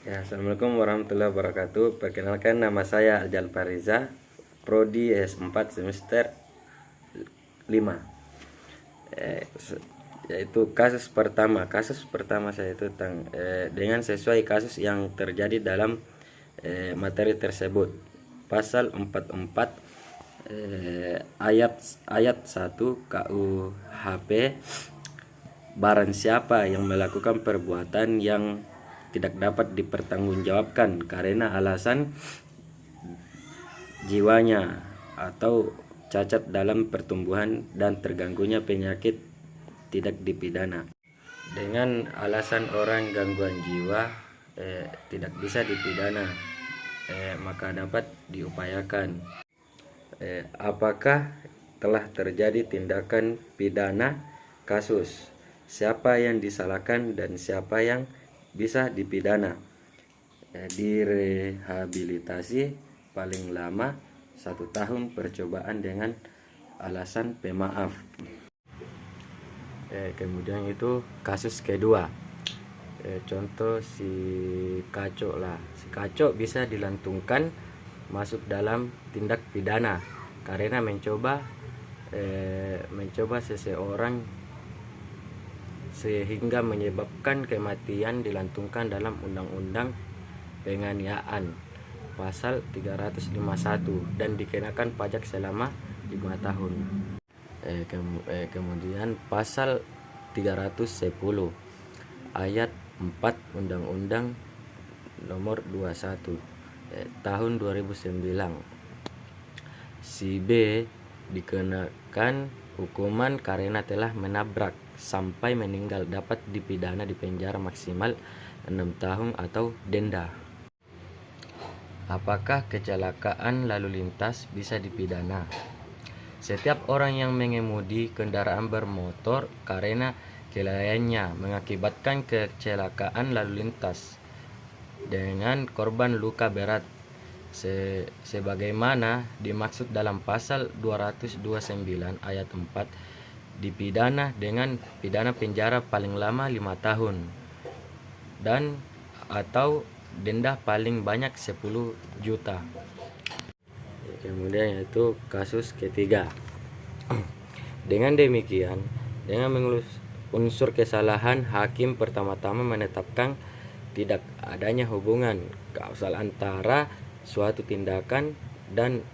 Ya, Assalamualaikum warahmatullahi wabarakatuh. Perkenalkan, nama saya Aljal Fariza, Prodi S4 semester 5. Yaitu kasus pertama. Kasus pertama saya itu dengan sesuai kasus yang terjadi dalam materi tersebut. Pasal 44 ayat 1 KUHP, barang siapa yang melakukan perbuatan yang tidak dapat dipertanggungjawabkan karena alasan jiwanya atau cacat dalam pertumbuhan dan terganggunya penyakit, tidak dipidana. Dengan alasan orang gangguan jiwa tidak bisa dipidana, maka dapat diupayakan. Apakah telah terjadi tindakan pidana? Kasus siapa yang disalahkan dan siapa yang bisa dipidana. Direhabilitasi paling lama 1 tahun percobaan dengan alasan pemaaf. Kemudian itu kasus kedua, contoh si Kaco lah. Si Kaco bisa dilantungkan masuk dalam tindak pidana karena mencoba seseorang sehingga menyebabkan kematian, dilantungkan dalam Undang-Undang Penganiayaan pasal 351 dan dikenakan pajak selama 5 tahun. Kemudian pasal 310 ayat 4 Undang-Undang nomor 21 tahun 2009. Si B dikenakan hukuman karena telah menabrak sampai meninggal, dapat dipidana di penjara maksimal 6 tahun atau denda. Apakah kecelakaan lalu lintas bisa dipidana? Setiap orang yang mengemudi kendaraan bermotor karena kelalaiannya mengakibatkan kecelakaan lalu lintas dengan korban luka berat sebagaimana dimaksud dalam pasal 229 ayat 4 dipidana dengan pidana penjara paling lama 5 tahun dan atau denda paling banyak 10 juta. Kemudian yaitu kasus ketiga. Dengan demikian, dengan mengelus unsur kesalahan, hakim pertama-tama menetapkan tidak adanya hubungan kausal antara suatu tindakan dan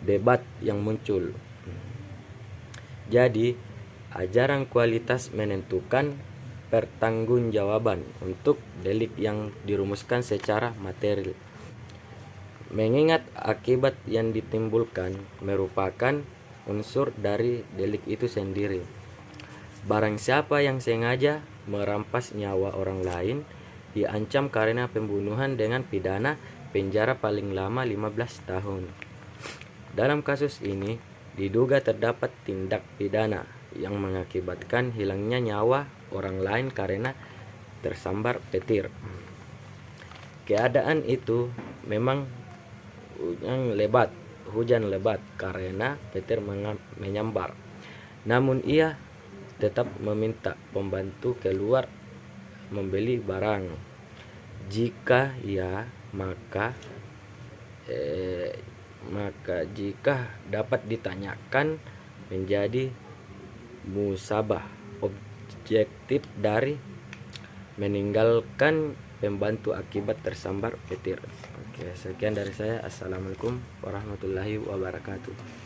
debat yang muncul. Jadi, ajaran kualitas menentukan pertanggungjawaban untuk delik yang dirumuskan secara material. Mengingat akibat yang ditimbulkan merupakan unsur dari delik itu sendiri. Barang siapa yang sengaja merampas nyawa orang lain diancam karena pembunuhan dengan pidana penjara paling lama 15 tahun. Dalam kasus ini diduga terdapat tindak pidana yang mengakibatkan hilangnya nyawa orang lain karena tersambar petir. Keadaan itu memang hujan lebat karena petir menyambar. Namun ia tetap meminta pembantu keluar membeli barang. Jika ya, maka jika dapat ditanyakan menjadi musabah objektif dari meninggalkan pembantu akibat tersambar petir. Oke, sekian dari saya. Assalamualaikum warahmatullahi wabarakatuh.